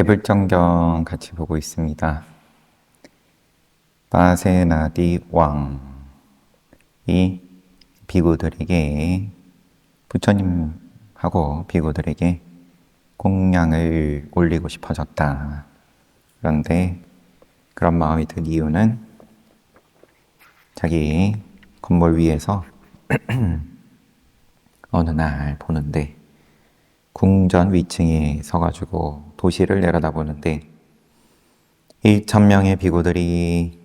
대불정경 같이 보고 있습니다. 바세나디 왕이 비구들에게, 부처님하고 비구들에게 공양을 올리고 싶어졌다. 그런데 그런 마음이 든 이유는 자기 건물 위에서 어느 날 보는데 궁전 위층에 서가지고 도시를 내려다보는데 1,000명의 비구들이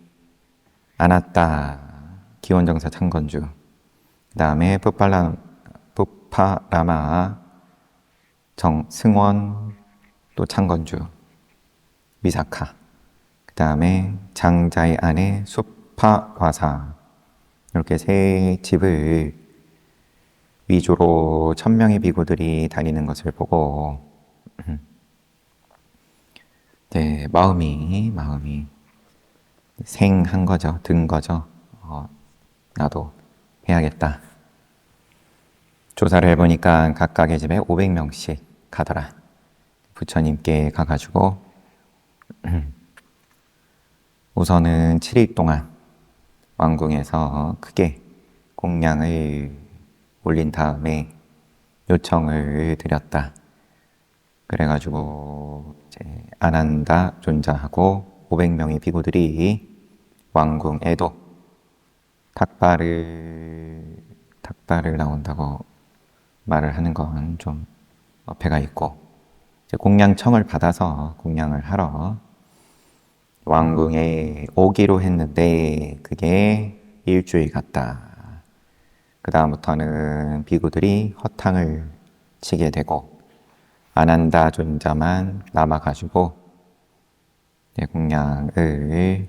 아나따 기원정사 창건주, 그 다음에 부파라마 승원 또 창건주 미사카, 그 다음에 장자의 아내 수파화사, 이렇게 세 집을 위주로 1,000명의 비구들이 다니는 것을 보고 마음이 생한 거죠. 든 거죠. 나도 해야겠다. 조사를 해보니까 각각의 집에 500명씩 가더라. 부처님께 가가지고 우선은 7일 동안 왕궁에서 크게 공양을 올린 다음에 요청을 드렸다. 그래가지고 이제 아난다 존자하고 500명의 비구들이 왕궁에도 닭발을 나온다고 말을 하는 건 좀 어폐가 있고, 이제 공양청을 받아서 공양을 하러 왕궁에 오기로 했는데 그게 일주일 갔다. 그 다음부터는 비구들이 허탕을 치게 되고 아난다 존자만 남아가지고 공양을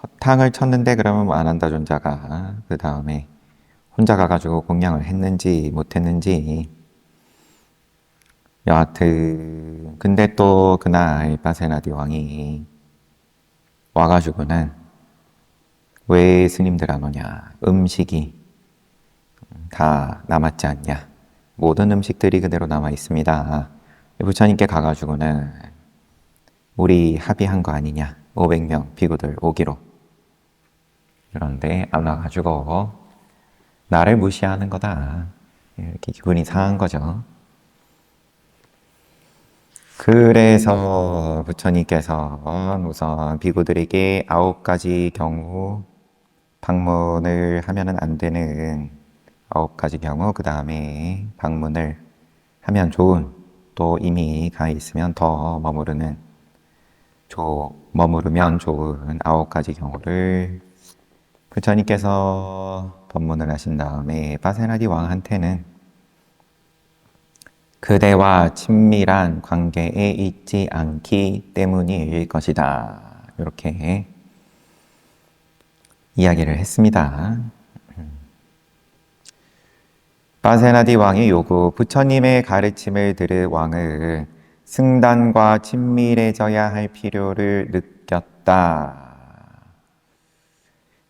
허탕을 쳤는데, 그러면 아난다 존자가 그 다음에 혼자 가가지고 공양을 했는지 못했는지, 여하튼 근데 또 그날 바세나디 왕이 와가지고는 왜 스님들 안 오냐, 음식이 다 남았지 않냐, 모든 음식들이 그대로 남아 있습니다. 부처님께 가가지고는 우리 합의한 거 아니냐, 500명 비구들 오기로. 그런데 안 와가지고 나를 무시하는 거다, 이렇게 기분이 상한 거죠. 그래서 부처님께서 우선 비구들에게 9가지 경우 방문을 하면은 안 되는 9가지 경우, 그 다음에 방문을 하면 좋은, 또 이미 가 있으면 더 머무르면 좋은 9가지 경우를 부처님께서 법문을 하신 다음에 바세나디 왕한테는 그대와 친밀한 관계에 있지 않기 때문일 것이다, 이렇게 이야기를 했습니다. 바세나디 왕의 요구, 부처님의 가르침을 들은 왕은 승단과 친밀해져야 할 필요를 느꼈다.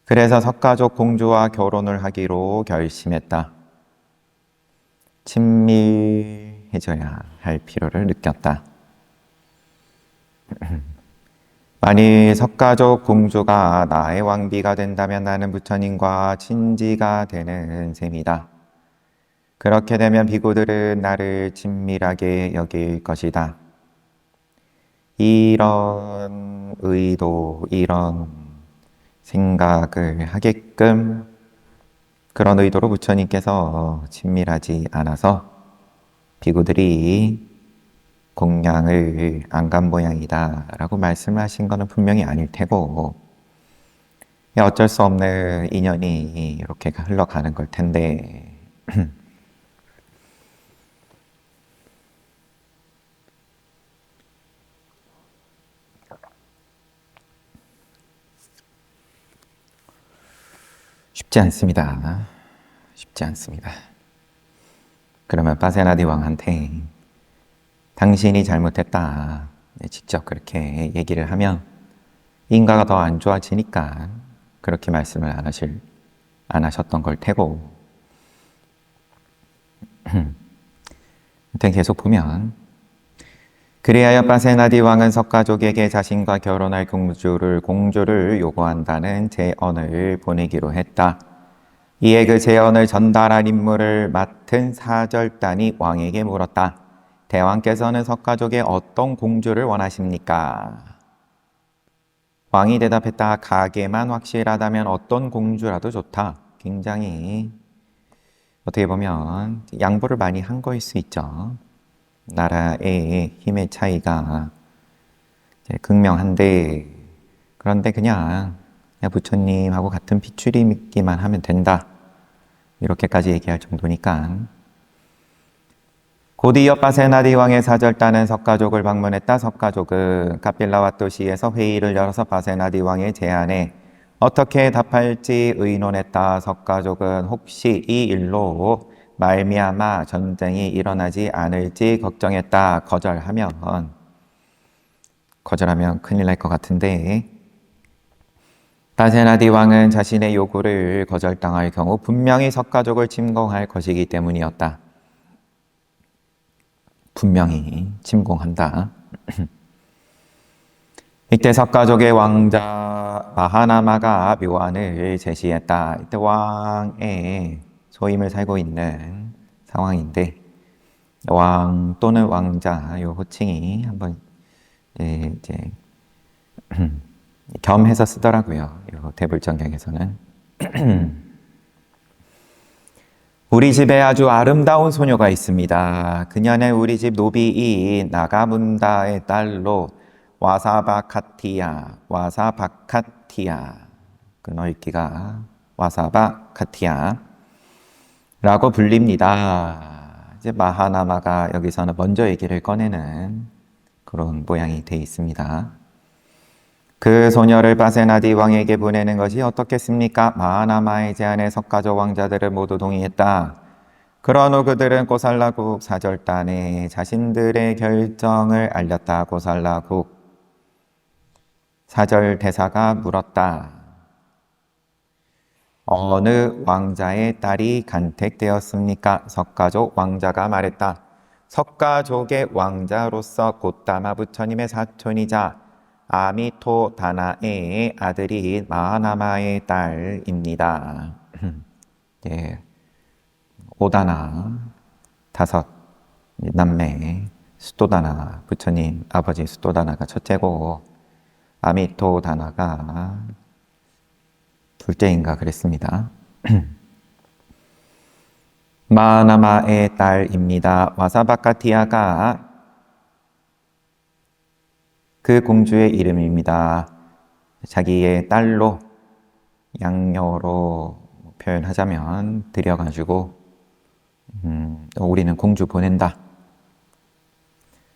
그래서 석가족 공주와 결혼을 하기로 결심했다. 친밀해져야 할 필요를 느꼈다. 만일 석가족 공주가 나의 왕비가 된다면 나는 부처님과 친지가 되는 셈이다. 그렇게 되면 비구들은 나를 친밀하게 여길 것이다. 이런 의도, 이런 생각을 하게끔, 그런 의도로 부처님께서 친밀하지 않아서 비구들이 공양을 안 간 모양이다 라고 말씀하신 것은 분명히 아닐 테고, 어쩔 수 없는 인연이 이렇게 흘러가는 걸 텐데 쉽지 않습니다. 그러면 바세나디 왕한테 당신이 잘못했다, 직접 그렇게 얘기를 하면 인가가 더 안 좋아지니까 그렇게 말씀을 안 하셨던 걸 테고, 계속 보면 그리하여 파세나디 왕은 석가족에게 자신과 결혼할 공주를 요구한다는 제언을 보내기로 했다. 이에 그 제언을 전달할 임무를 맡은 사절단이 왕에게 물었다. 대왕께서는 석가족의 어떤 공주를 원하십니까? 왕이 대답했다. 가게만 확실하다면 어떤 공주라도 좋다. 굉장히 어떻게 보면 양보를 많이 한 거일 수 있죠. 나라의 힘의 차이가 극명한데, 그런데 그냥 부처님하고 같은 핏줄이기만 하면 된다, 이렇게까지 얘기할 정도니까. 곧 이어 파세나디 왕의 사절단은 석가족을 방문했다. 석가족은 카필라와토시에서 회의를 열어서 파세나디 왕의 제안에 어떻게 답할지 의논했다. 석가족은 혹시 이 일로 말미암아 전쟁이 일어나지 않을지 걱정했다. 거절하면 큰일 날 것 같은데, 파세나디 왕은 자신의 요구를 거절당할 경우 분명히 석가족을 침공할 것이기 때문이었다. 분명히 침공한다. 이때 석가족의 왕자 마하나마가 묘안을 제시했다. 이때 왕의 소임을 살고 있는 상황인데, 왕 또는 왕자, 요 호칭이 한번 이제 겸해서 쓰더라고요. 요 대불정경에서는. 우리 집에 아주 아름다운 소녀가 있습니다. 그녀는 우리 집 노비인 나가문다의 딸로 와사바카티야, 그 넓기가 와사바카티야 라고 불립니다. 이제 마하나마가 여기서는 먼저 얘기를 꺼내는 그런 모양이 되어 있습니다. 그 소녀를 파세나디 왕에게 보내는 것이 어떻겠습니까? 마하나마의 제안에 석가족 왕자들은 모두 동의했다. 그런 후 그들은 고살라국 사절단에 자신들의 결정을 알렸다. 고살라국 사절 대사가 물었다. 어느 왕자의 딸이 간택되었습니까? 석가족 왕자가 말했다. 석가족의 왕자로서 곧다마 부처님의 사촌이자 아미토 다나의 아들이 마하나마의 딸입니다. 네, 오다나 5 남매, 수도다나, 부처님 아버지 수도다나가 첫째고 아미토 다나가 둘째인가 그랬습니다. 마하나마의 딸입니다. 와사바카티아가 그 공주의 이름입니다. 자기의 딸로, 양녀로 표현하자면 들여가지고 우리는 공주 보낸다.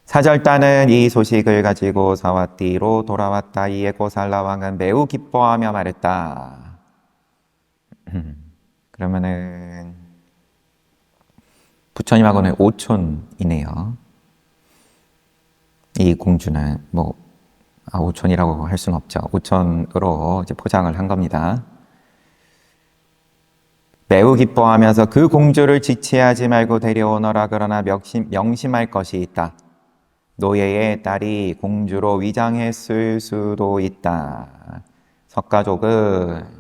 사절단은 이 소식을 가지고 사와띠로 돌아왔다. 이에 고살라 왕은 매우 기뻐하며 말했다. 그러면은 부처님하고는 오촌이네요. 이 공주는 오촌이라고 할 수는 없죠. 오촌으로 이제 포장을 한 겁니다. 매우 기뻐하면서 그 공주를 지체하지 말고 데려오너라. 그러나 명심할 것이 있다. 노예의 딸이 공주로 위장했을 수도 있다. 석가족은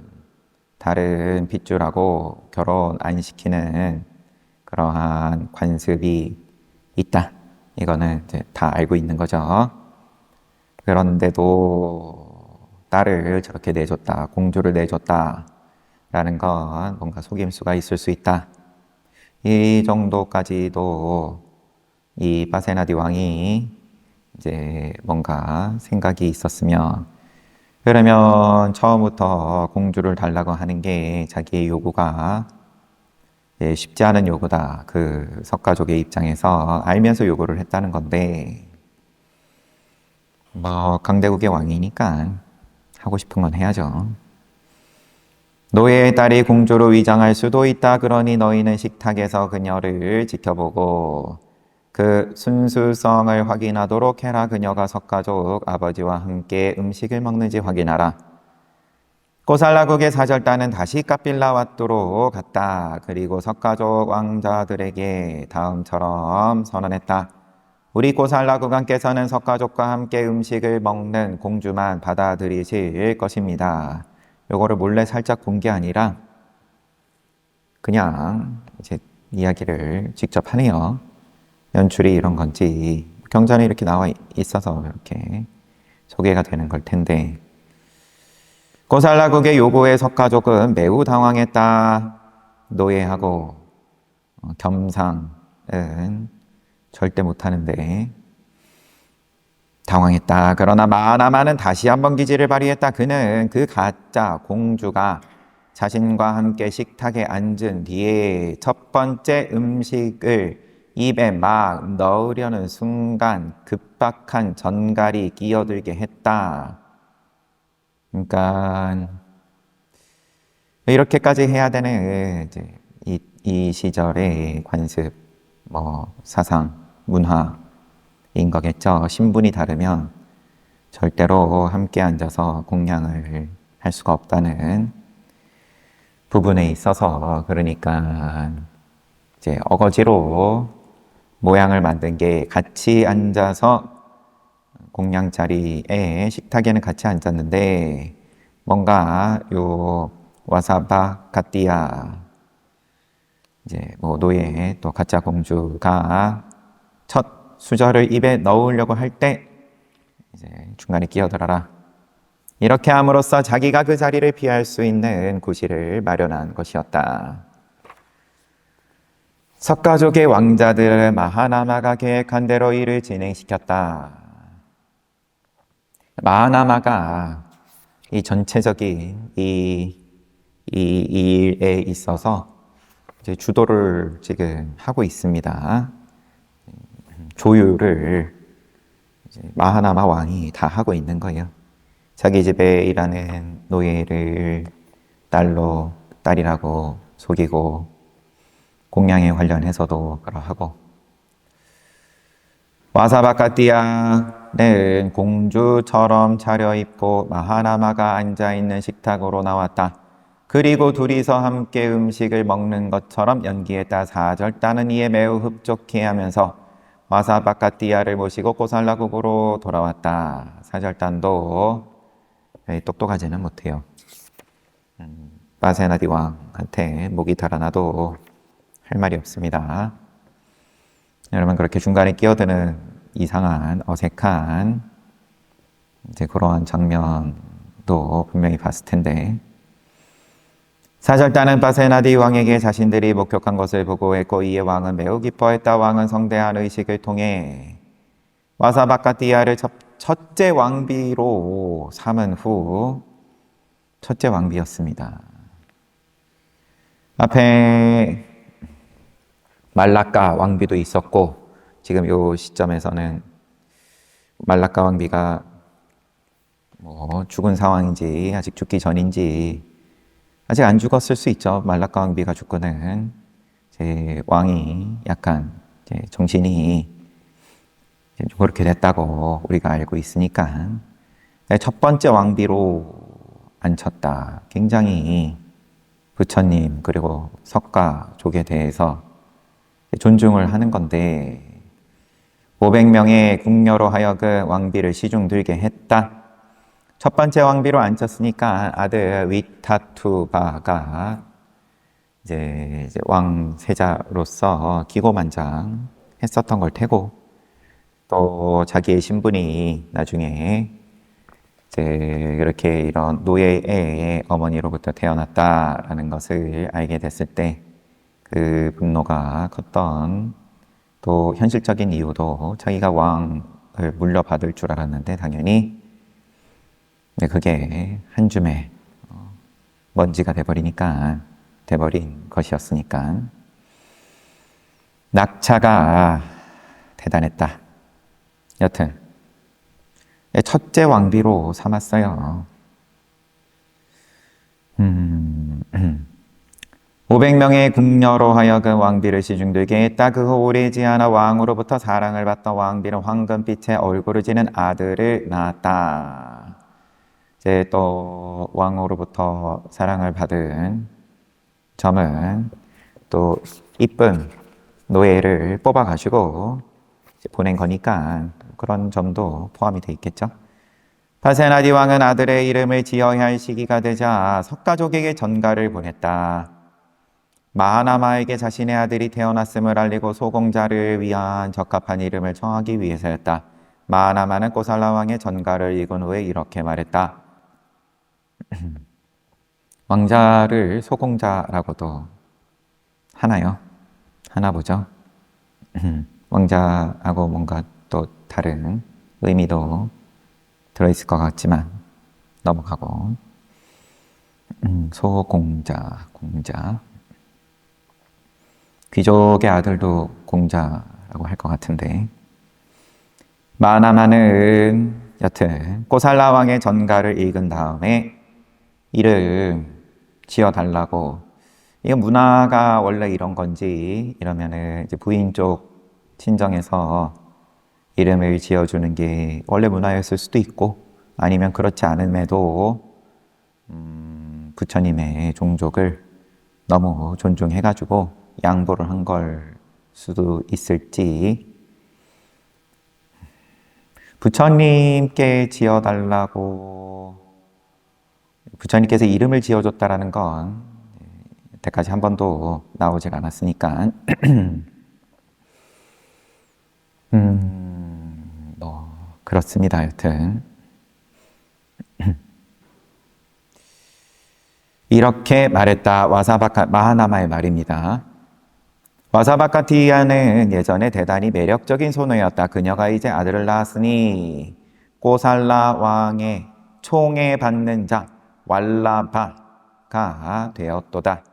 다른 핏줄하고 결혼 안 시키는 그러한 관습이 있다. 이거는 이제 다 알고 있는 거죠. 그런데도 딸을 저렇게 내줬다, 공주를 내줬다 라는 건 뭔가 속임수가 있을 수 있다. 이 정도까지도 이 파세나디 왕이 이제 뭔가 생각이 있었으면, 그러면 처음부터 공주를 달라고 하는 게 자기의 요구가 쉽지 않은 요구다. 그 석가족의 입장에서 알면서 요구를 했다는 건데, 강대국의 왕이니까 하고 싶은 건 해야죠. 노예의 딸이 공주로 위장할 수도 있다. 그러니 너희는 식탁에서 그녀를 지켜보고 그 순수성을 확인하도록 해라. 그녀가 석가족 아버지와 함께 음식을 먹는지 확인하라. 고살라국의 사절단은 다시 카필라와토로 갔다. 그리고 석가족 왕자들에게 다음처럼 선언했다. 우리 고살라 국왕께서는 석가족과 함께 음식을 먹는 공주만 받아들이실 것입니다. 요거를 몰래 살짝 본 게 아니라 그냥 이제 이야기를 직접 하네요. 연출이 이런 건지 경전에 이렇게 나와 있어서 이렇게 소개가 되는 걸 텐데, 고살라국의 요구에 석가족은 매우 당황했다. 노예하고 겸상은 절대 못하는데 당황했다. 그러나 마하나마는 다시 한번 기지를 발휘했다. 그는 그 가짜 공주가 자신과 함께 식탁에 앉은 뒤에 첫 번째 음식을 입에 막 넣으려는 순간 급박한 전갈이 끼어들게 했다. 그러니까 이렇게까지 해야 되는 이제 이 시절의 관습, 사상, 문화인 거겠죠. 신분이 다르면 절대로 함께 앉아서 공양을 할 수가 없다는 부분에 있어서, 그러니까 이제 어거지로 모양을 만든 게 같이 앉아서 공양 자리에 식탁에는 같이 앉았는데 뭔가 요 와사바 카띠아 이제 노예 또 가짜 공주가 첫 수저를 입에 넣으려고 할 때 이제 중간에 끼어들어라. 이렇게 함으로써 자기가 그 자리를 피할 수 있는 구실을 마련한 것이었다. 석가족의 왕자들은 마하나마가 계획한 대로 일을 진행시켰다. 마하나마가 이 전체적인 이 일에 있어서 이제 주도를 지금 하고 있습니다. 조율을 이제 마하나마 왕이 다 하고 있는 거예요. 자기 집에 일하는 노예를 딸이라고 속이고 공양에 관련해서도 그러하고, 와사바카띠아는 공주처럼 차려입고 마하나마가 앉아있는 식탁으로 나왔다. 그리고 둘이서 함께 음식을 먹는 것처럼 연기했다. 사절단은 이에 매우 흡족해하면서 와사바카띠아를 모시고 고살라국으로 돌아왔다. 사절단도 똑똑하지는 못해요. 바세나디 왕한테 목이 달아나도 할 말이 없습니다. 여러분, 그렇게 중간에 끼어드는 이상한 어색한 이제 그러한 장면도 분명히 봤을 텐데, 사절단은 바세나디 왕에게 자신들이 목격한 것을 보고했고 이에 왕은 매우 기뻐했다. 왕은 성대한 의식을 통해 와사바카띠아를 첫째 왕비로 삼은 후, 첫째 왕비였습니다. 앞에 말라카 왕비도 있었고, 지금 이 시점에서는 말라카 왕비가 죽은 상황인지 아직 죽기 전인지, 아직 안 죽었을 수 있죠. 말라카 왕비가 죽고는 이제 왕이 약간 이제 정신이 이제 그렇게 됐다고 우리가 알고 있으니까 첫 번째 왕비로 앉혔다. 굉장히 부처님 그리고 석가족에 대해서 존중을 하는 건데, 500명의 궁녀로 하여금 왕비를 시중 들게 했다. 첫 번째 왕비로 앉혔으니까 아들 위타투바가 이제 왕세자로서 기고만장했었던 걸 테고, 또 자기의 신분이 나중에 이제 그렇게 이런 노예의 어머니로부터 태어났다라는 것을 알게 됐을 때 그 분노가 컸던, 또 현실적인 이유도 자기가 왕을 물려받을 줄 알았는데 당연히 그게 한 줌의 먼지가 돼버린 것이었으니까 낙차가 대단했다. 여튼 첫째 왕비로 삼았어요. 500명의 궁녀로 하여금 왕비를 시중들게 했다. 그 후 오래지 않아 왕으로부터 사랑을 받던 왕비는 황금빛의 얼굴을 지닌 아들을 낳았다. 이제 또 왕으로부터 사랑을 받은 점은 또 이쁜 노예를 뽑아가지고 보낸 거니까 그런 점도 포함이 돼 있겠죠. 파세나디 왕은 아들의 이름을 지어야 할 시기가 되자 석가족에게 전가를 보냈다. 마하나마에게 자신의 아들이 태어났음을 알리고 소공자를 위한 적합한 이름을 정하기 위해서였다. 마하나마는 꼬살라 왕의 전가를 읽은 후에 이렇게 말했다. 왕자를 소공자라고도 하나요? 하나 보죠. 왕자하고 뭔가 또 다른 의미도 들어있을 것 같지만 넘어가고 소공자, 공자. 귀족의 아들도 공자라고 할 것 같은데 마하나마는 여튼 꼬살라 왕의 전가를 읽은 다음에 이름 지어달라고. 이거 문화가 원래 이런 건지 이러면은 이제 부인 쪽 친정에서 이름을 지어주는 게 원래 문화였을 수도 있고 아니면 그렇지 않음에도 부처님의 종족을 너무 존중해가지고 양보를 한 걸 수도 있을지. 부처님께 지어달라고 부처님께서 이름을 지어줬다라는 건 여태까지 한 번도 나오질 않았으니까 뭐 그렇습니다. 여튼 이렇게 말했다. 와사바카 마하나마의 말입니다. 와사바카티아는 예전에 대단히 매력적인 소녀였다. 그녀가 이제 아들을 낳았으니 꼬살라 왕의 총애 받는 자 왈라바가 되었도다.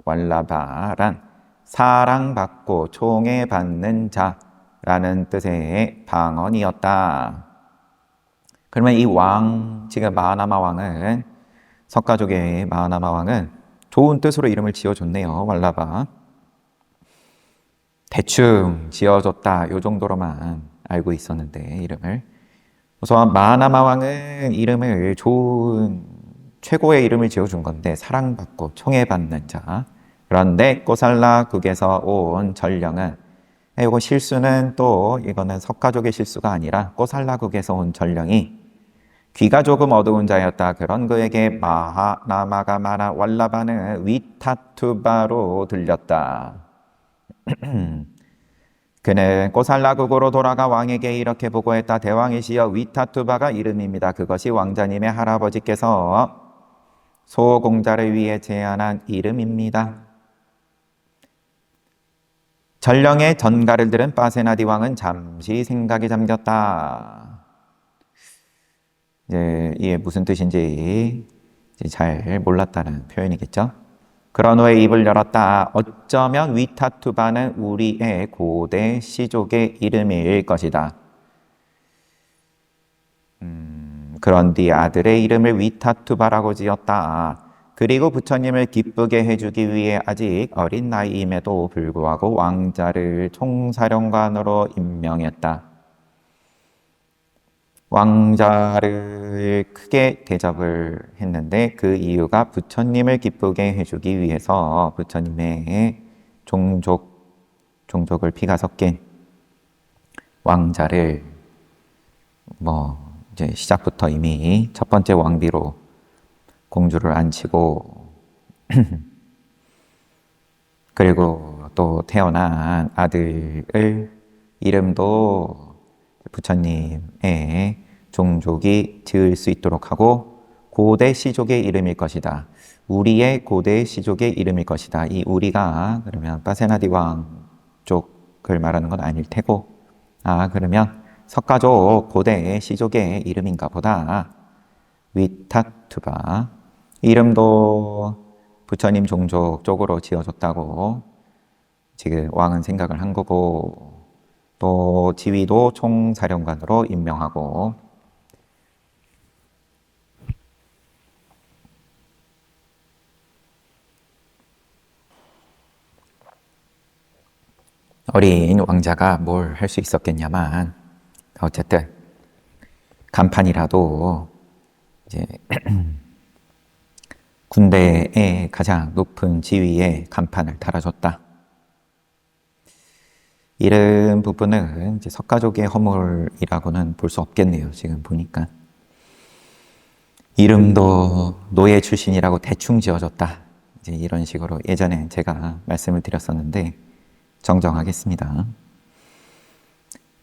왈라바란 사랑받고 총애 받는 자라는 뜻의 방언이었다. 그러면 이 왕, 지금 마하나마 왕은 석가족의 마하나마 왕은 좋은 뜻으로 이름을 지어줬네요. 왈라바. 대충 지어줬다. 요 정도로만 알고 있었는데 이름을. 우선 마하나마 왕은 이름을 좋은 최고의 이름을 지어준 건데 사랑받고 총애받는 자. 그런데 꼬살라국에서 온 전령은 이거 실수는 또 이거는 석가족의 실수가 아니라 꼬살라국에서 온 전령이 귀가 조금 어두운 자였다. 그런 그에게 마하나마가 말한 왈라바는 위타투바로 들렸다. 그는 꼬살라국으로 돌아가 왕에게 이렇게 보고했다. 대왕이시여, 위타투바가 이름입니다. 그것이 왕자님의 할아버지께서 소공자를 위해 제안한 이름입니다. 전령의 전가를 들은 파세나디 왕은 잠시 생각에 잠겼다. 이게 무슨 뜻인지 잘 몰랐다는 표현이겠죠. 그런 후에 입을 열었다. 어쩌면 위타투바는 우리의 고대 시족의 이름일 것이다. 그런 뒤 아들의 이름을 위타투바라고 지었다. 그리고 부처님을 기쁘게 해주기 위해 아직 어린 나이임에도 불구하고 왕자를 총사령관으로 임명했다. 왕자를 크게 대접을 했는데 그 이유가 부처님을 기쁘게 해주기 위해서 부처님의 종족을 피가 섞인 왕자를 이제 시작부터 이미 첫 번째 왕비로 공주를 앉히고 그리고 또 태어난 아들을 이름도 부처님의 종족이 지을 수 있도록 하고 고대 시족의 이름일 것이다. 우리의 고대 시족의 이름일 것이다. 이 우리가 그러면 파세나디 왕 쪽을 말하는 건 아닐 테고 그러면 석가족 고대 시족의 이름인가 보다. 위타투바 이름도 부처님 종족 쪽으로 지어줬다고 지금 왕은 생각을 한 거고 또 지위도 총사령관으로 임명하고 어린 왕자가 뭘 할 수 있었겠냐만 어쨌든 간판이라도 이제 군대의 가장 높은 지위에 간판을 달아줬다. 이런 부분은 이제 석가족의 허물이라고는 볼 수 없겠네요. 지금 보니까. 이름도 노예 출신이라고 대충 지어줬다. 이제 이런 식으로 예전에 제가 말씀을 드렸었는데 정정하겠습니다.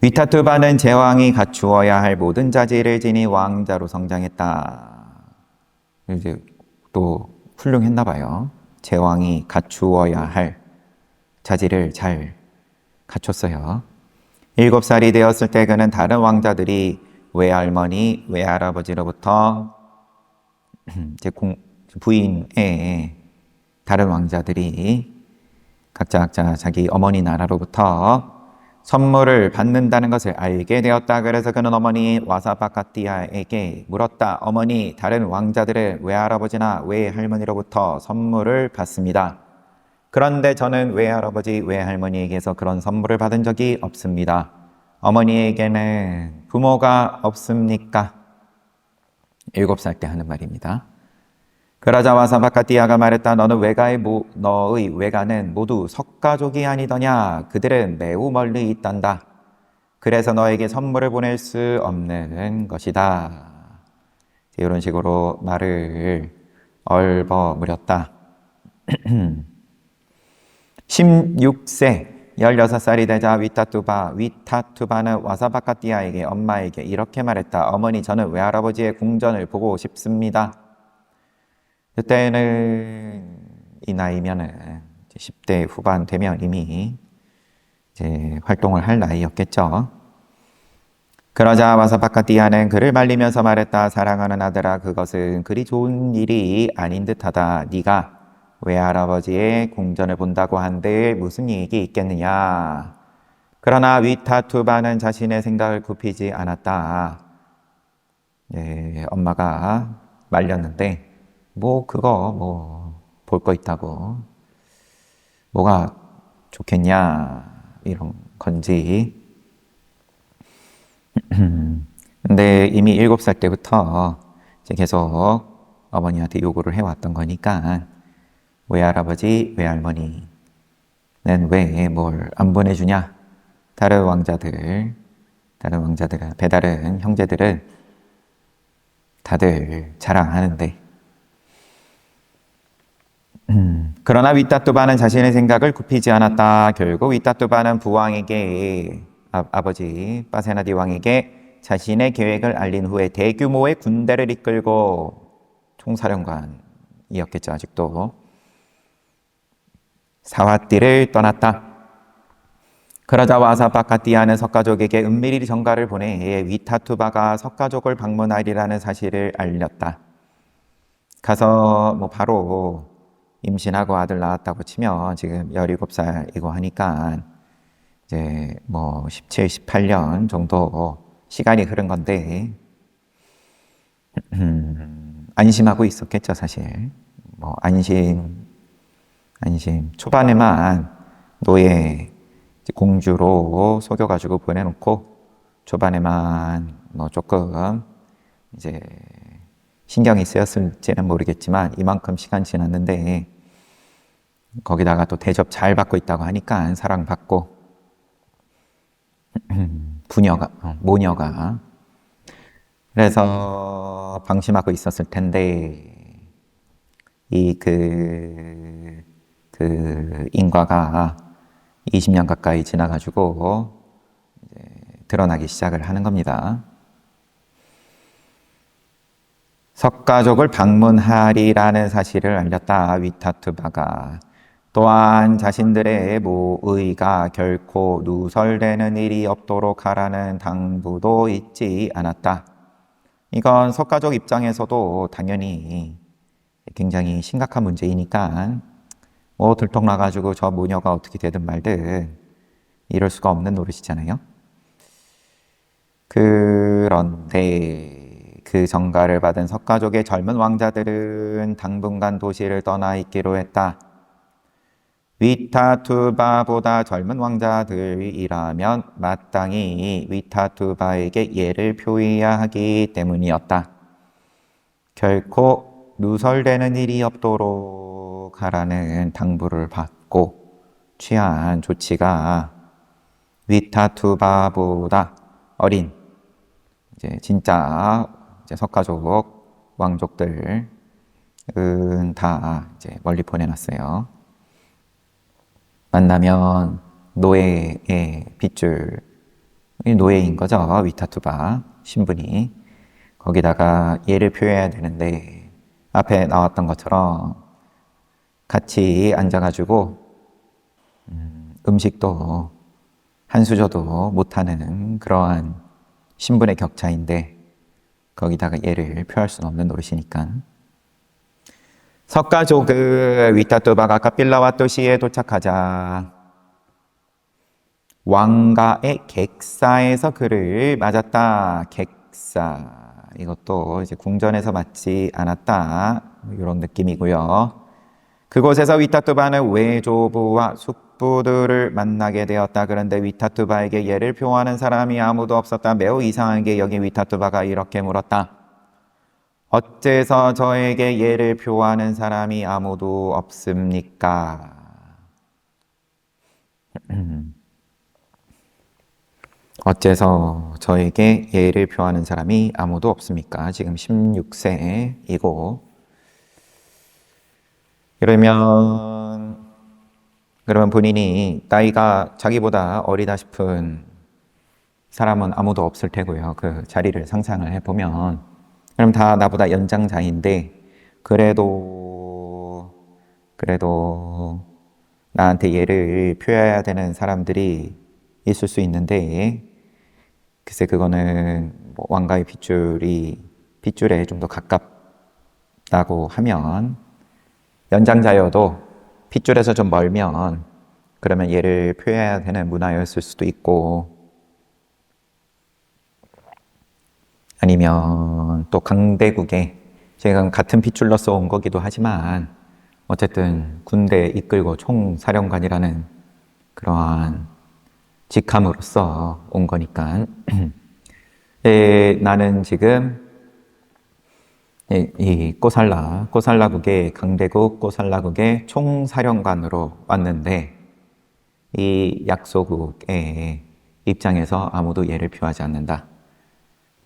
위타투바는 제왕이 갖추어야 할 모든 자질을 지니 왕자로 성장했다. 이제 또 훌륭했나 봐요. 제왕이 갖추어야 할 자질을 잘 갖췄어요. 7살이 되었을 때 그는 다른 왕자들이 외할머니, 외할아버지로부터 제 부인의 다른 왕자들이 각자 자기 어머니 나라로부터 선물을 받는다는 것을 알게 되었다. 그래서 그는 어머니 와사바카티아에게 물었다. 어머니, 다른 왕자들은 외할아버지나 외할머니로부터 선물을 받습니다. 그런데 저는 외할아버지, 외할머니에게서 그런 선물을 받은 적이 없습니다. 어머니에게는 부모가 없습니까? 7살 때 하는 말입니다. 그러자 와사바카티아가 말했다. 너의 외가는 모두 석가족이 아니더냐? 그들은 매우 멀리 있단다. 그래서 너에게 선물을 보낼 수 없는 것이다. 이런 식으로 말을 얼버무렸다. 16세 16살이 되자 위타투바는 와사바카티아에게 엄마에게 이렇게 말했다. 어머니, 저는 외할아버지의 궁전을 보고 싶습니다. 그때는 이 나이면은 10대 후반 되면 이미 이제 활동을 할 나이였겠죠. 그러자 와사바카티아는 그를 말리면서 말했다. 사랑하는 아들아, 그것은 그리 좋은 일이 아닌 듯하다. 네가 외할아버지의 궁전을 본다고 한들 무슨 이익이 있겠느냐. 그러나 위타투바는 자신의 생각을 굽히지 않았다. 엄마가 말렸는데 그거 볼 거 있다고 뭐가 좋겠냐 이런 건지. 근데 이미 7살 때부터 이제 계속 어머니한테 요구를 해왔던 거니까 외할아버지, 외할머니는 왜 뭘 안 보내주냐? 다른 왕자들은 배다른 형제들은 다들 자랑하는데 그러나 위타투바는 자신의 생각을 굽히지 않았다. 결국 위타투바는 부왕에게 아버지 빠세나디 왕에게 자신의 계획을 알린 후에 대규모의 군대를 이끌고 총사령관이었겠죠. 아직도 사와띠를 떠났다. 그러자 와사바카티아는 석가족에게 은밀히 전가를 보내 위타투바가 석가족을 방문하리라는 사실을 알렸다. 가서 바로 임신하고 아들 낳았다고 치면 지금 17살이고 하니까 이제 17, 18년 정도 시간이 흐른 건데 안심하고 있었겠죠, 사실. 안심 초반에만 노예 공주로 속여가지고 보내놓고 초반에만 조금 이제 신경이 쓰였을지는 모르겠지만 이만큼 시간 지났는데 거기다가 또 대접 잘 받고 있다고 하니까 사랑받고 모녀가 그래서 방심하고 있었을 텐데 그 인과가 20년 가까이 지나가지고 이제 드러나기 시작을 하는 겁니다. 석가족을 방문하리라는 사실을 알렸다. 위타투바가 또한 자신들의 모의가 결코 누설되는 일이 없도록 하라는 당부도 잊지 않았다. 이건 석가족 입장에서도 당연히 굉장히 심각한 문제이니까 들통나가지고 저 모녀가 어떻게 되든 말든 이럴 수가 없는 노릇이잖아요. 그런데 그 전가를 받은 석가족의 젊은 왕자들은 당분간 도시를 떠나 있기로 했다. 위타투바보다 젊은 왕자들이라면 마땅히 위타투바에게 예를 표해야 하기 때문이었다. 결코 누설되는 일이 없도록 하라는 당부를 받고 취한 조치가 위타투바보다 어린 이제 진짜 이제 석가족 왕족들은 다 이제 멀리 보내놨어요. 만나면 노예의 핏줄, 노예인 거죠. 위타투바 신분이. 거기다가 예를 표해야 되는데 앞에 나왔던 것처럼 같이 앉아가지고 음식도 한 수저도 못하는 그러한 신분의 격차인데 거기다가 예를 표할 수는 없는 노릇이니까. 석가족은 위타투바가 카필라와 도시에 도착하자 왕가의 객사에서 그를 맞았다. 객사. 이것도 이제 궁전에서 맞지 않았다. 이런 느낌이고요. 그곳에서 위타투바는 외조부와 숙부들을 만나게 되었다. 그런데 위타투바에게 예를 표하는 사람이 아무도 없었다. 매우 이상하게 여긴 위타투바가 이렇게 물었다. 어째서 저에게 예를 표하는 사람이 아무도 없습니까? 어째서 저에게 예를 표하는 사람이 아무도 없습니까? 지금 16세이고 그러면 본인이 나이가 자기보다 어리다 싶은 사람은 아무도 없을 테고요. 그 자리를 상상을 해보면 그럼 다 나보다 연장자인데 그래도 나한테 예를 표해야 되는 사람들이 있을 수 있는데 글쎄 그거는 뭐 왕가의 핏줄에 좀 더 가깝다고 하면 연장자여도 핏줄에서 좀 멀면 그러면 얘를 표해야 되는 문화였을 수도 있고 아니면 또 강대국에 제가 같은 핏줄로서 온 거기도 하지만 어쨌든 군대 이끌고 총사령관이라는 그러한 직함으로써 온 거니까 나는 지금 이 꼬살라국의 강대국 꼬살라국의 총사령관으로 왔는데 이 약소국의 입장에서 아무도 예를 표하지 않는다.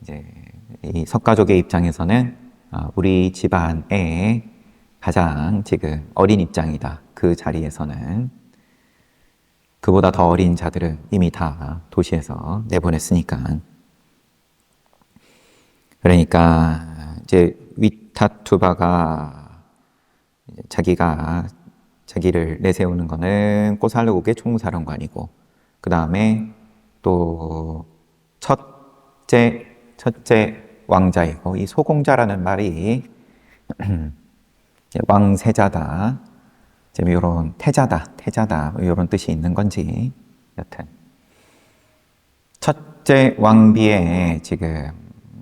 이제 이 석가족의 입장에서는 우리 집안의 가장 지금 어린 입장이다. 그 자리에서는 그보다 더 어린 자들은 이미 다 도시에서 내보냈으니까. 그러니까 이제 위타투바가 자기를 내세우는 거는 꼬살루국의 총사령관이고 그 다음에 또 첫째 왕자이고 이 소공자라는 말이 왕세자다. 지금 이런 태자다 이런 뜻이 있는 건지 여튼 첫째 왕비의 지금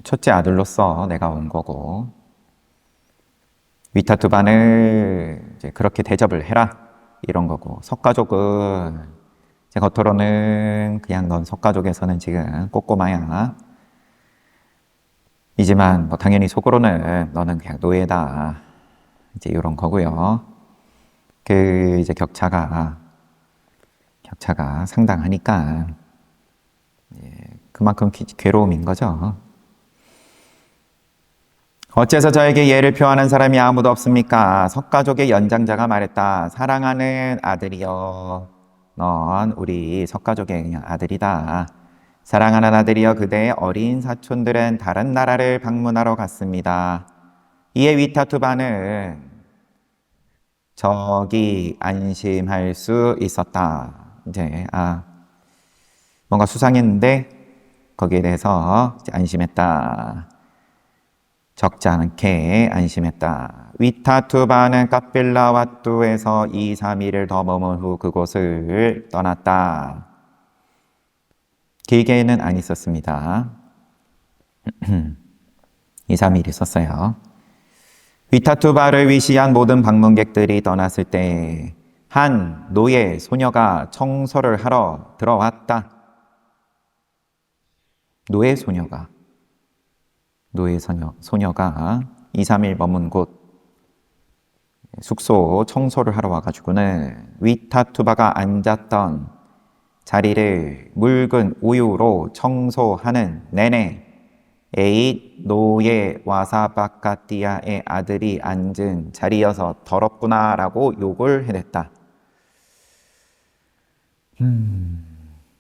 첫째 아들로서 내가 온 거고 위타투바는 이제 그렇게 대접을 해라 이런 거고 석가족은 이제 겉으로는 그냥 넌 석가족에서는 지금 꼬꼬마야 이지만 뭐 당연히 속으로는 너는 그냥 노예다 이제 이런 거고요. 그 이제 격차가 상당하니까 그만큼 괴로움인 거죠. 어째서 저에게 예를 표하는 사람이 아무도 없습니까? 석가족의 연장자가 말했다. 사랑하는 아들이여, 넌 우리 석가족의 그냥 아들이다. 사랑하는 아들이여, 그대의 어린 사촌들은 다른 나라를 방문하러 갔습니다. 이에 위타투바는 저기 안심할 수 있었다. 이제 뭔가 수상했는데 거기에 대해서 이제 안심했다. 적지 않게 안심했다. 위타투바는 카필라와뚜에서 2, 3일을 더 머문 후 그곳을 떠났다. 길게는 안 있었습니다. 2, 3일 있었어요. 위타투바를 위시한 모든 방문객들이 떠났을 때 한 노예 소녀가 청소를 하러 들어왔다. 노예 소녀가 2, 3일 머문 곳 숙소 청소를 하러 와가지고는 위타투바가 앉았던 자리를 묽은 우유로 청소하는 내내 에잇 노예 와사바카띠아의 아들이 앉은 자리여서 더럽구나 라고 욕을 해댔다.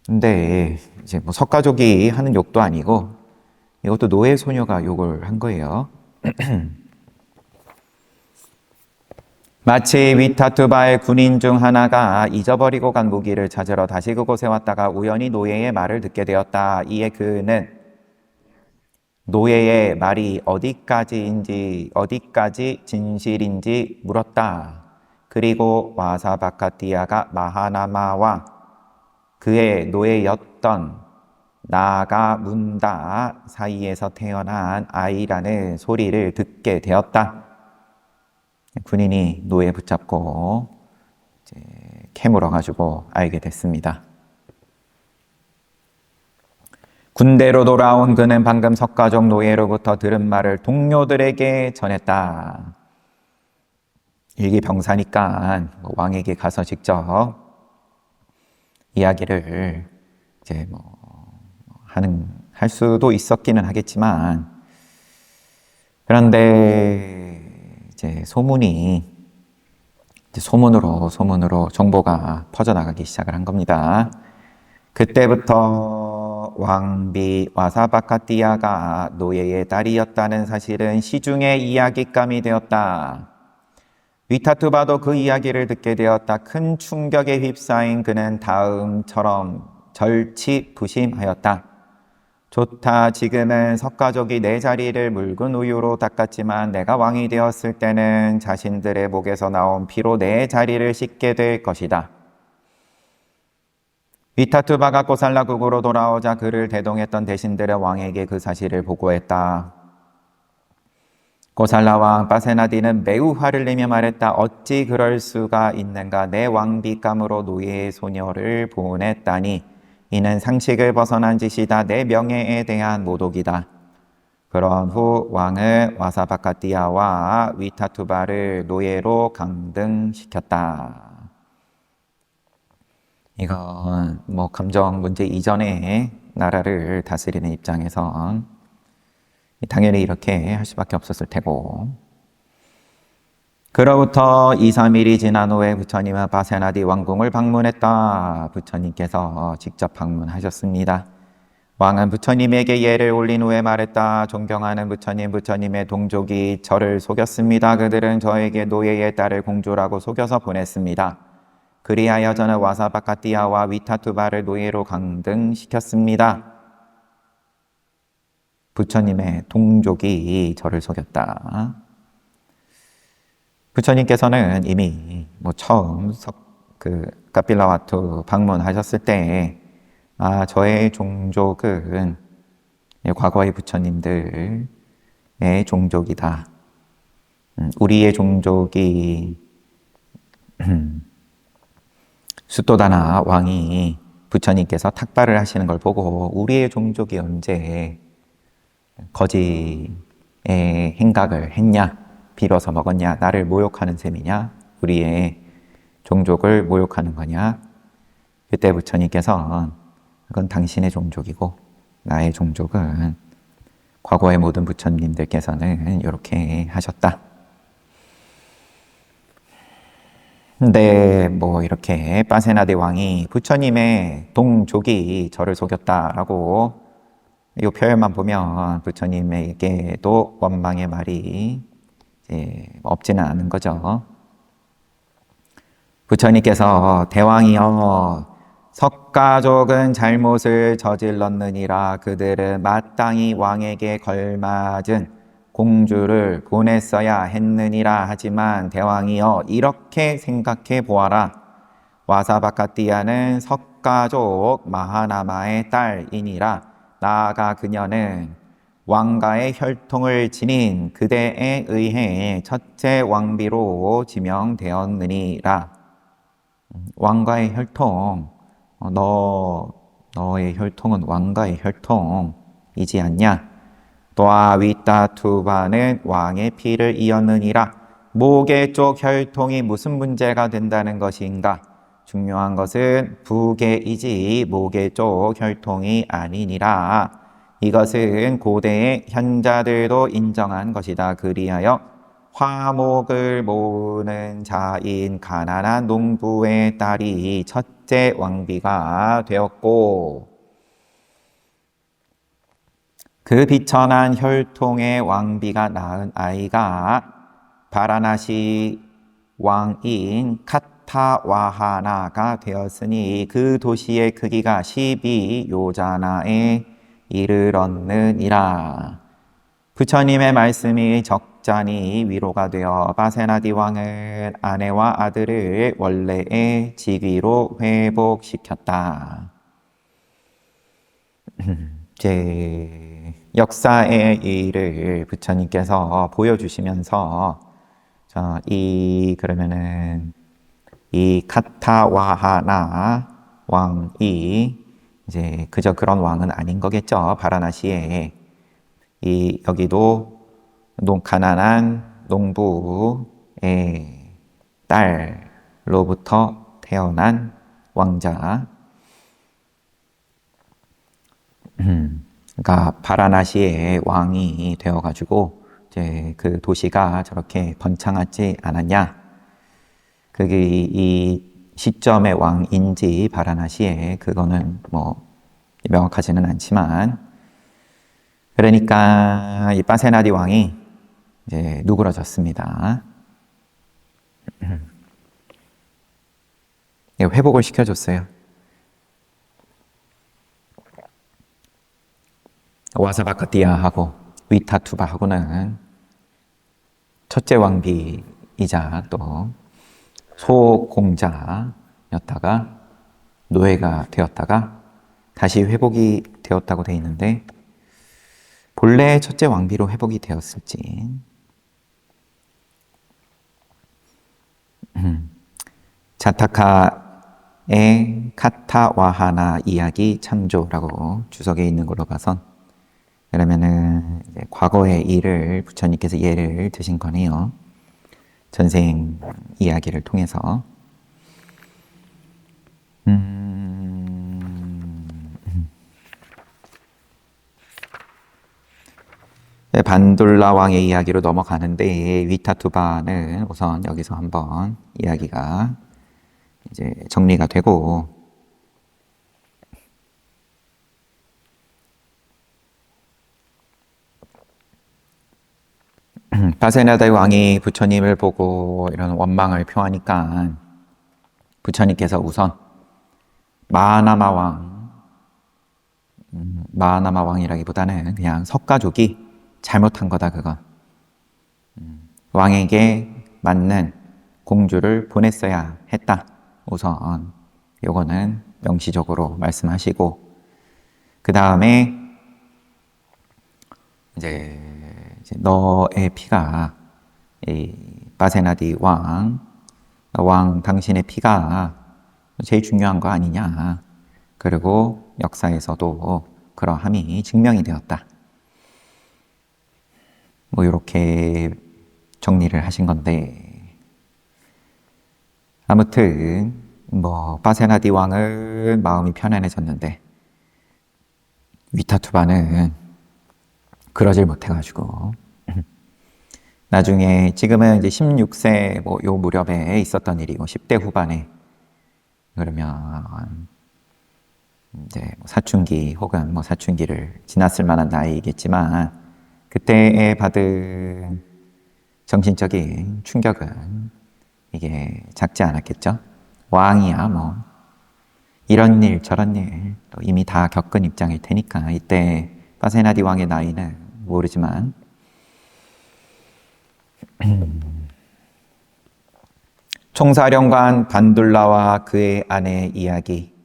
근데 이제 뭐 석가족이 하는 욕도 아니고 이것도 노예 소녀가 욕을 한 거예요. 마치 위타투바의 군인 중 하나가 잊어버리고 간 무기를 찾으러 다시 그곳에 왔다가 우연히 노예의 말을 듣게 되었다. 이에 그는 노예의 말이 어디까지 진실인지 물었다. 그리고 와사바카띠아가 마하나마와 그의 노예였던 나가 문다 사이에서 태어난 아이라는 소리를 듣게 되었다. 군인이 노예 붙잡고 이제 캐물어가지고 알게 됐습니다. 군대로 돌아온 그는 방금 석가족 노예로부터 들은 말을 동료들에게 전했다. 일기병사니까 왕에게 가서 직접 이야기를 이제 할 수도 있었기는 하겠지만, 그런데 이제 소문으로 정보가 퍼져나가기 시작을 한 겁니다. 그때부터 왕비 와사바카띠아가 노예의 딸이었다는 사실은 시중의 이야깃감이 되었다. 위타투바도 그 이야기를 듣게 되었다. 큰 충격에 휩싸인 그는 다음처럼 절치부심하였다. 좋다. 지금은 석가족이 내 자리를 묽은 우유로 닦았지만 내가 왕이 되었을 때는 자신들의 목에서 나온 피로 내 자리를 씻게 될 것이다. 위타투바가 코살라국으로 돌아오자 그를 대동했던 대신들의 왕에게 그 사실을 보고했다. 코살라 왕 파세나디는 매우 화를 내며 말했다. 어찌 그럴 수가 있는가. 내 왕비감으로 노예의 소녀를 보냈다니 이는 상식을 벗어난 짓이다. 내 명예에 대한 모독이다. 그런 후 왕은 와사바카띠아와 위타투바를 노예로 강등시켰다. 이건 감정 문제 이전에 나라를 다스리는 입장에선 당연히 이렇게 할 수밖에 없었을 테고, 그로부터 2, 3일이 지난 후에 부처님은 파세나디 왕궁을 방문했다. 부처님께서 직접 방문하셨습니다. 왕은 부처님에게 예를 올린 후에 말했다. 존경하는 부처님, 부처님의 동족이 저를 속였습니다. 그들은 저에게 노예의 딸을 공주라고 속여서 보냈습니다. 그리하여 저는 와사바카띠아와 위타투바를 노예로 강등시켰습니다. 부처님의 동족이 저를 속였다. 부처님께서는 이미 처음 카필라와투 방문하셨을 때 저의 종족은 과거의 부처님들의 종족이다. 우리의 종족이 수토다나 왕이 부처님께서 탁발을 하시는 걸 보고 우리의 종족이 언제 거지의 행각을 했냐, 빌어서 먹었냐, 나를 모욕하는 셈이냐, 우리의 종족을 모욕하는 거냐. 그때 부처님께서 그건 당신의 종족이고 나의 종족은 과거의 모든 부처님들께서는 이렇게 하셨다. 근데 이렇게 파세나데 왕이 부처님의 동족이 저를 속였다라고 이 표현만 보면 부처님에게도 원망의 말이 없지는 않은 거죠. 부처님께서 대왕이여, 석가족은 잘못을 저질렀느니라. 그들은 마땅히 왕에게 걸맞은 공주를 보냈어야 했느니라. 하지만 대왕이여, 이렇게 생각해 보아라. 와사바카띠아는 석가족 마하나마의 딸이니라. 나아가 그녀는 왕가의 혈통을 지닌 그대에 의해 첫째 왕비로 지명되었느니라. 왕가의 혈통, 너의 혈통은 왕가의 혈통이지 않냐? 또한 위타투바는 왕의 피를 이었느니라. 목의 쪽 혈통이 무슨 문제가 된다는 것인가? 중요한 것은 부계이지 모계 쪽 혈통이 아니니라. 이것은 고대의 현자들도 인정한 것이다. 그리하여 화목을 모으는 자인 가난한 농부의 딸이 첫째 왕비가 되었고, 그 비천한 혈통의 왕비가 낳은 아이가 바라나시 왕인 카타와하나가 되었으니 그 도시의 크기가 12요자나에 이르렀느니라. 부처님의 말씀이 적잖이 위로가 되어 바세나디 왕은 아내와 아들을 원래의 직위로 회복시켰다. 제 역사의 일을 부처님께서 보여주시면서 그러면은 이 카타와하나 왕이 이제 그저 그런 왕은 아닌 거겠죠. 바라나시에 여기도 가난한 농부의 딸로부터 태어난 왕자. 그러니까 바라나시의 왕이 되어가지고 이제 그 도시가 저렇게 번창하지 않았냐? 그게 이 시점의 왕인지 바라나시에 그거는 뭐 명확하지는 않지만, 그러니까 이 바세나디 왕이 이제 누그러졌습니다. 회복을 시켜줬어요. 와사바카띠아하고 위타투바하고는 첫째 왕비이자 또 소공자였다가 노예가 되었다가 다시 회복이 되었다고 돼 있는데, 본래 첫째 왕비로 회복이 되었을지. 자타카의 카타와하나 이야기 참조라고 주석에 있는 걸로 봐선, 그러면은 이제 과거의 일을 부처님께서 예를 드신 거네요. 전생 이야기를 통해서. 반돌라 왕의 이야기로 넘어가는데, 위타투바는 우선 여기서 한번 이야기가 이제 정리가 되고, 바세나다 왕이 부처님을 보고 이런 원망을 표하니까 부처님께서 우선 마하나마 왕이라기보다는 그냥 석가족이 잘못한 거다, 그건. 왕에게 맞는 공주를 보냈어야 했다. 우선 요거는 명시적으로 말씀하시고, 그 다음에 이제 너의 피가 이 바세나디 왕 당신의 피가 제일 중요한 거 아니냐. 그리고 역사에서도 그러함이 증명이 되었다. 뭐 이렇게 정리를 하신 건데, 아무튼 뭐 바세나디 왕은 마음이 편안해졌는데 위타투바는 그러질 못해가지고 나중에, 지금은 이제 16세 뭐 요 무렵에 있었던 일이고 10대 후반에, 그러면 이제 사춘기 혹은 뭐 사춘기를 지났을 만한 나이겠지만, 그때에 받은 정신적인 충격은 이게 작지 않았겠죠. 왕이야 뭐 이런 일 저런 일 또 이미 다 겪은 입장일 테니까, 이때 바세나디 왕의 나이는 모르지만, 총사령관 반둘라와 그의 아내의 이야기.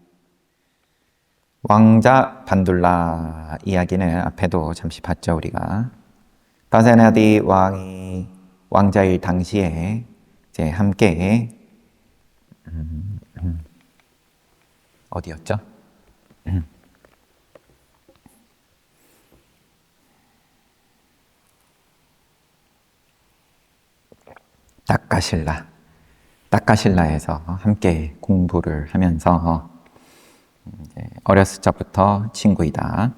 왕자 반둘라 이야기는 앞에도 잠시 봤죠, 우리가. 바세나디 왕이 왕자일 당시에 이제 함께 어디였죠? 따까실라에서 함께 공부를 하면서 어렸을 적부터 친구이다.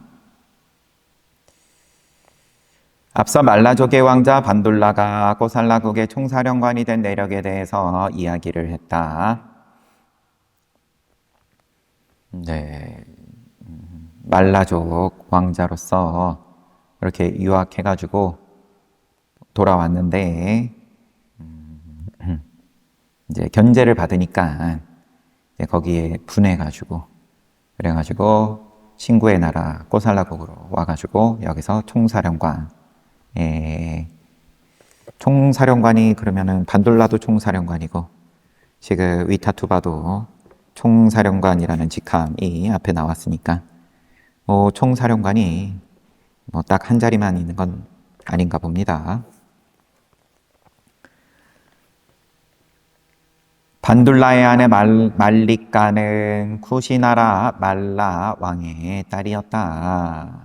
앞서 말라족의 왕자 반둘라가 꼬살라국의 총사령관이 된 내력에 대해서 이야기를 했다. 말라족 왕자로서 이렇게 유학해가지고 돌아왔는데 이제 견제를 받으니까 이제 거기에 분해가지고 그래가지고 친구의 나라 꼬살라국으로 와가지고 여기서 총사령관이 그러면은 반둘라도 총사령관이고 지금 위타투바도 총사령관이라는 직함이 앞에 나왔으니까 총사령관이 딱 한 자리만 있는 건 아닌가 봅니다. 반둘라의 아내 말리카는 쿠시나라 말라 왕의 딸이었다.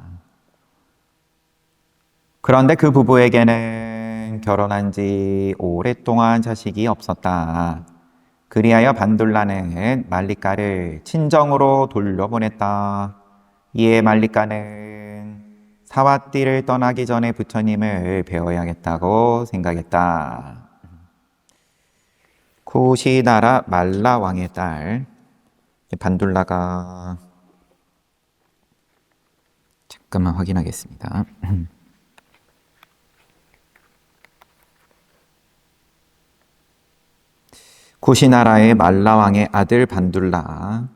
그런데 그 부부에게는 결혼한 지 오랫동안 자식이 없었다. 그리하여 반둘라는 말리카를 친정으로 돌려보냈다. 이에 말리카는 사와띠를 떠나기 전에 부처님을 배워야겠다고 생각했다. 쿠시나라 말라 왕의 딸 반둘라가 잠깐만 확인하겠습니다. 쿠시나라의 말라 왕의 아들 반둘라이니까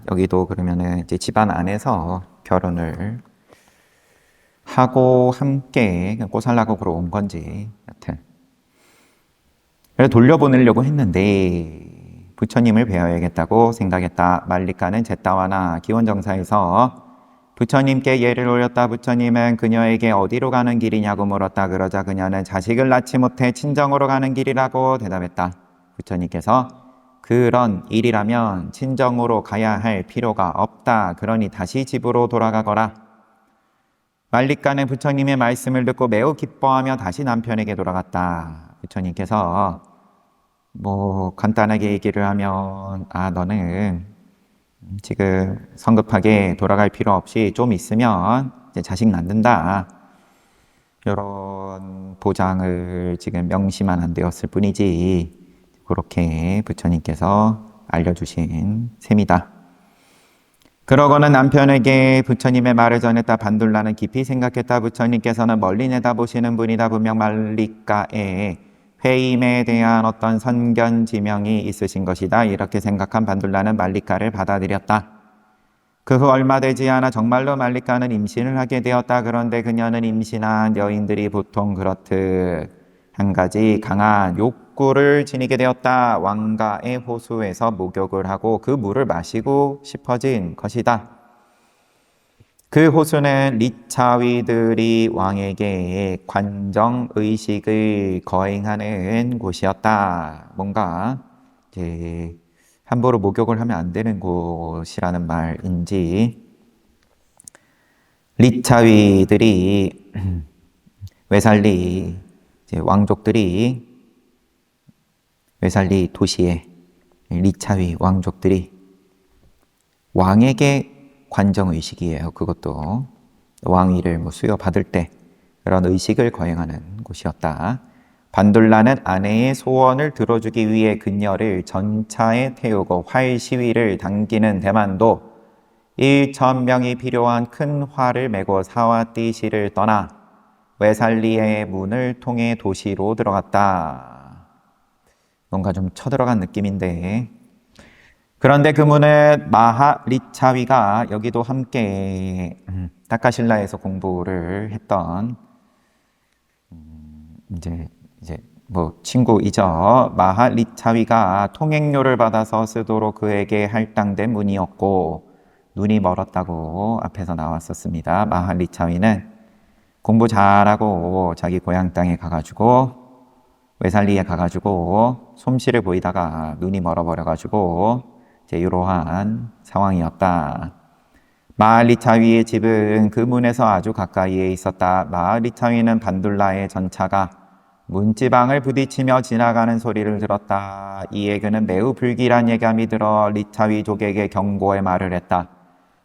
여기도 그러면은 이제 집안 안에서 결혼을 하고 함께 꼬살라국으로 온 건지 여튼 그래서 돌려보내려고 했는데 부처님을 배워야겠다고 생각했다. 말리카는 제따와나 기원정사에서 부처님께 예를 올렸다. 부처님은 그녀에게 어디로 가는 길이냐고 물었다. 그러자 그녀는 자식을 낳지 못해 친정으로 가는 길이라고 대답했다. 부처님께서 그런 일이라면 친정으로 가야 할 필요가 없다. 그러니 다시 집으로 돌아가거라. 말리카는 부처님의 말씀을 듣고 매우 기뻐하며 다시 남편에게 돌아갔다. 부처님께서 간단하게 얘기를 하면 너는 지금 성급하게 돌아갈 필요 없이 좀 있으면 이제 자식 낳는다. 이런 보장을 지금 명시만 안 되었을 뿐이지 그렇게 부처님께서 알려주신 셈이다. 그러고는 남편에게 부처님의 말을 전했다. 반둘라는 깊이 생각했다. 부처님께서는 멀리 내다보시는 분이다. 분명 말리카의 회임에 대한 어떤 선견 지명이 있으신 것이다. 이렇게 생각한 반둘라는 말리카를 받아들였다. 그 후 얼마 되지 않아 정말로 말리카는 임신을 하게 되었다. 그런데 그녀는 임신한 여인들이 보통 그렇듯 한 가지 강한 욕구를 지니게 되었다. 왕가의 호수에서 목욕을 하고 그 물을 마시고 싶어진 것이다. 그 호수는 리차위들이 왕에게 관정의식을 거행하는 곳이었다. 뭔가 이제 함부로 목욕을 하면 안 되는 곳이라는 말인지 리차위들이 웨살리 왕족들이 웨살리 도시의 리차위 왕족들이 왕에게 관정의식이에요. 그것도 왕위를 수여받을 때 그런 의식을 거행하는 곳이었다. 반둘라는 아내의 소원을 들어주기 위해 그녀를 전차에 태우고 활 시위를 당기는 대만도 1,000명이 필요한 큰 활을 메고 사와띠시를 떠나 웨살리의 문을 통해 도시로 들어갔다. 뭔가 좀 쳐들어간 느낌인데 그런데 그 문은 마하리차위가 여기도 함께 따까실라에서 공부를 했던 이제 친구이죠. 마하리차위가 통행료를 받아서 쓰도록 그에게 할당된 문이었고 눈이 멀었다고 앞에서 나왔었습니다. 마하리차위는 공부 잘하고 자기 고향 땅에 가가지고 웨살리에 가가지고 솜씨를 보이다가 눈이 멀어버려가지고 이러한 상황이었다. 마하리차위의 집은 그 문에서 아주 가까이에 있었다. 마하리차위는 반둘라의 전차가 문지방을 부딪히며 지나가는 소리를 들었다. 이에 그는 매우 불길한 예감이 들어 리차위족에게 경고의 말을 했다.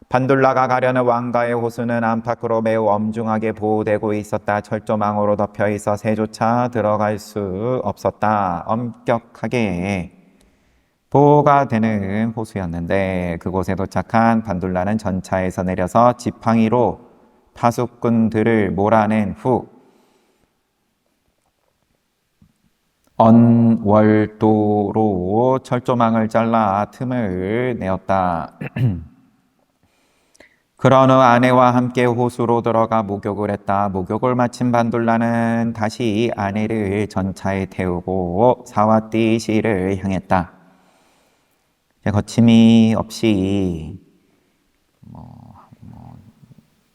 판둘라가 가려는 왕가의 호수는 안팎으로 매우 엄중하게 보호되고 있었다. 철조망으로 덮여 있어 새조차 들어갈 수 없었다. 엄격하게 보호가 되는 호수였는데 그곳에 도착한 판둘라는 전차에서 내려서 지팡이로 파수꾼들을 몰아낸 후 언월도로 철조망을 잘라 틈을 내었다. 그런 후 아내와 함께 호수로 들어가 목욕을 했다. 목욕을 마친 판둘라는 다시 아내를 전차에 태우고 사와띠시를 향했다. 거침이 없이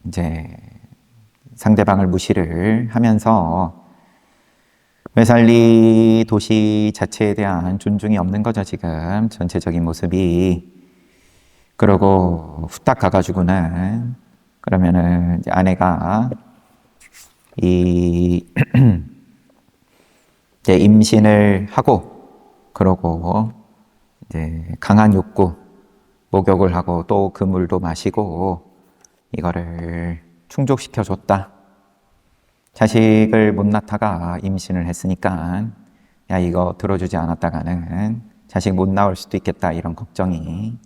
이제 상대방을 무시를 하면서 웨살리 도시 자체에 대한 존중이 없는 거죠, 지금 전체적인 모습이. 그러고 후딱 가가지고는 그러면은 이제 아내가 이 이제 임신을 하고 그러고 이제 강한 욕구 목욕을 하고 또 그 물도 마시고 이거를 충족시켜 줬다. 자식을 못 낳다가 임신을 했으니까 야 이거 들어주지 않았다가는 자식 못 낳을 수도 있겠다 이런 걱정이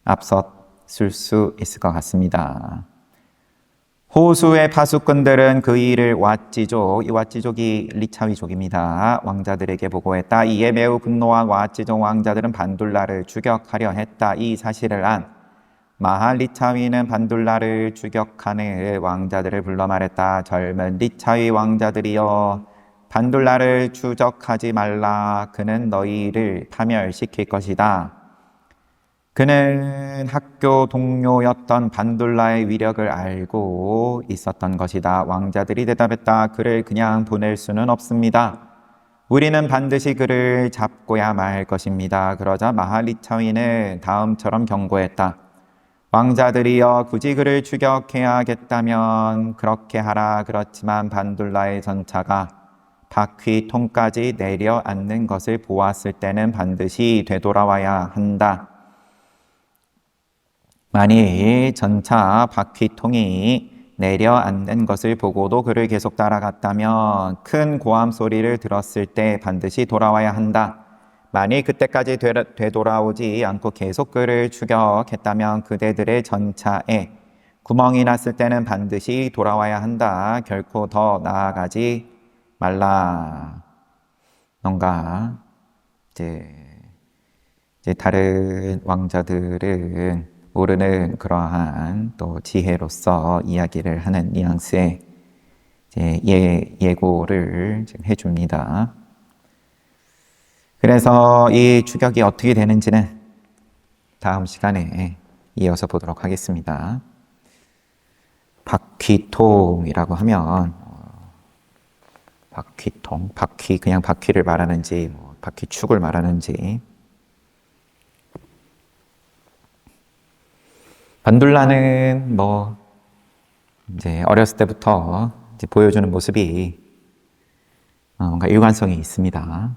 앞섰을 수 있을 것 같습니다. 호수의 파수꾼들은 그 일을 왓지족, 이 왓지족이 리차위족입니다. 왕자들에게 보고했다. 이에 매우 분노한 왓지족 왕자들은 반둘라를 추격하려 했다. 이 사실을 안 마할 리차위는 반둘라를 추격하는 왕자들을 불러 말했다. 젊은 리차위 왕자들이여 반둘라를 추적하지 말라. 그는 너희를 파멸시킬 것이다. 그는 학교 동료였던 반둘라의 위력을 알고 있었던 것이다. 왕자들이 대답했다. 그를 그냥 보낼 수는 없습니다. 우리는 반드시 그를 잡고야 말 것입니다. 그러자 마할리차위는 다음처럼 경고했다. 왕자들이여 굳이 그를 추격해야겠다면 그렇게 하라. 그렇지만 반둘라의 전차가 바퀴통까지 내려앉는 것을 보았을 때는 반드시 되돌아와야 한다. 만일 전차 바퀴통이 내려앉는 것을 보고도 그를 계속 따라갔다면 큰 고함 소리를 들었을 때 반드시 돌아와야 한다. 만일 그때까지 되돌아오지 않고 계속 그를 추격했다면 그대들의 전차에 구멍이 났을 때는 반드시 돌아와야 한다. 결코 더 나아가지 말라. 뭔가 이제 다른 왕자들은 모르는 그러한 또 지혜로서 이야기를 하는 뉘앙스의 예고를 지금 해줍니다. 그래서 이 추격이 어떻게 되는지는 다음 시간에 이어서 보도록 하겠습니다. 바퀴통이라고 하면 바퀴통, 그냥 바퀴를 말하는지 바퀴축을 말하는지 반둘라는 이제 어렸을 때부터 이제 보여주는 모습이 뭔가 일관성이 있습니다.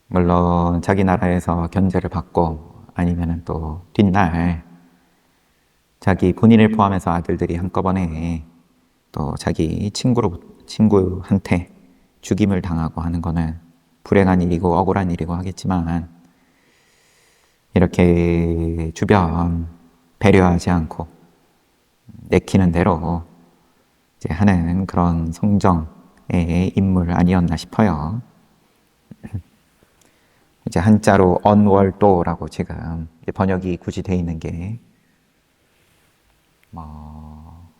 물론 자기 나라에서 견제를 받고 아니면은 또 뒷날 자기 본인을 포함해서 아들들이 한꺼번에 또 자기 친구한테 죽임을 당하고 하는 거는 불행한 일이고 억울한 일이고 하겠지만 이렇게 주변 배려하지 않고 내키는 대로 이제 하는 그런 성정의 인물 아니었나 싶어요. 이제 한자로 언월도라고 지금 번역이 굳이 돼 있는 게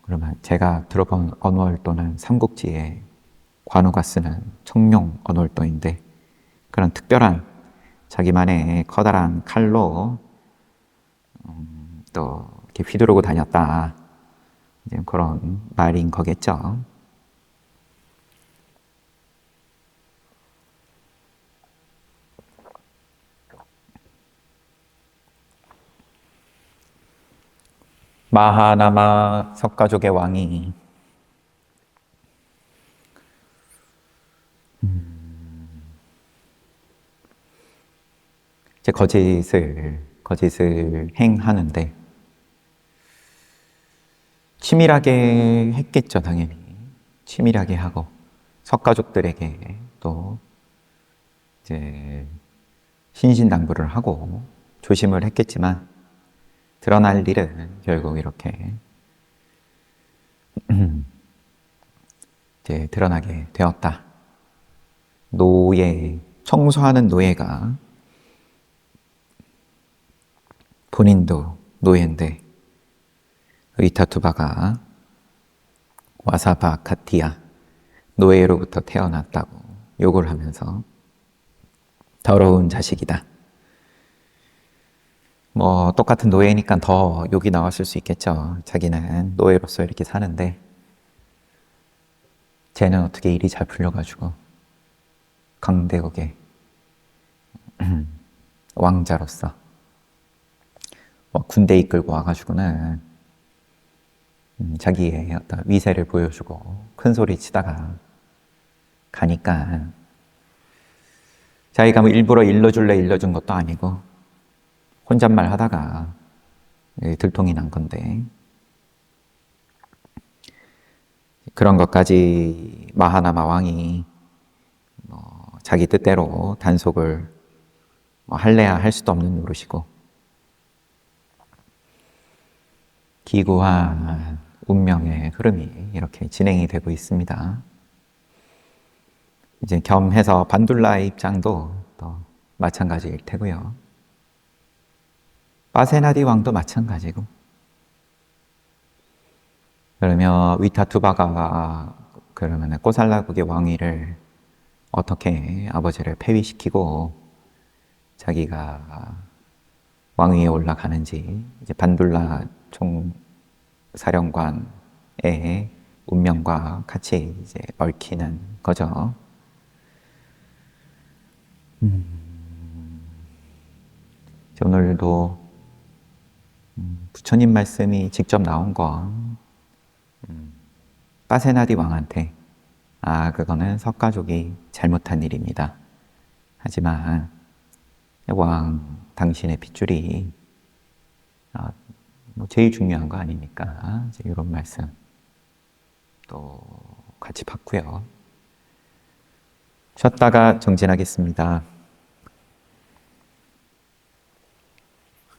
그러면 제가 들어본 언월도는 삼국지에 관우가 쓰는 청룡 언월도인데 그런 특별한 자기만의 커다란 칼로 또 이렇게 휘두르고 다녔다. 이제 그런 말인 거겠죠. 마하나마 석가족의 왕이 이제 거짓을 행하는데 치밀하게 했겠죠, 당연히. 치밀하게 하고 석가족들에게 또 이제 신신당부를 하고 조심을 했겠지만 드러날 일은 결국 이렇게 이제 드러나게 되었다. 청소하는 노예가 본인도 노예인데 위타투바가 와사바카티아 노예로부터 태어났다고 욕을 하면서 더러운 자식이다. 뭐 똑같은 노예니까 더 욕이 나왔을 수 있겠죠. 자기는 노예로서 이렇게 사는데 쟤는 어떻게 일이 잘 풀려가지고 강대국의 왕자로서 군대 이끌고 와가지고는 자기의 어떤 위세를 보여주고 큰 소리 치다가 가니까 자기가 뭐 일부러 일러준 것도 아니고 혼잣말 하다가 들통이 난 건데 그런 것까지 마하나마 왕이 자기 뜻대로 단속을 할래야 할 수도 없는 노릇이고 기구한 운명의 흐름이 이렇게 진행이 되고 있습니다. 이제 겸해서 반둘라의 입장도 또 마찬가지일 테고요. 파세나디 왕도 마찬가지고. 그러면 위타투바가 그러면 꼬살라국의 왕위를 어떻게 아버지를 폐위시키고 자기가 왕위에 올라가는지 이제 반둘라 총사령관의 운명과 같이 이제 얽히는 거죠. 오늘도 부처님 말씀이 직접 나온 건 파세나디 왕한테 그거는 석가족이 잘못한 일입니다. 하지만 왕 당신의 핏줄이 제일 중요한 거 아닙니까? 이런 말씀 또 같이 받고요. 쉬었다가 정진하겠습니다.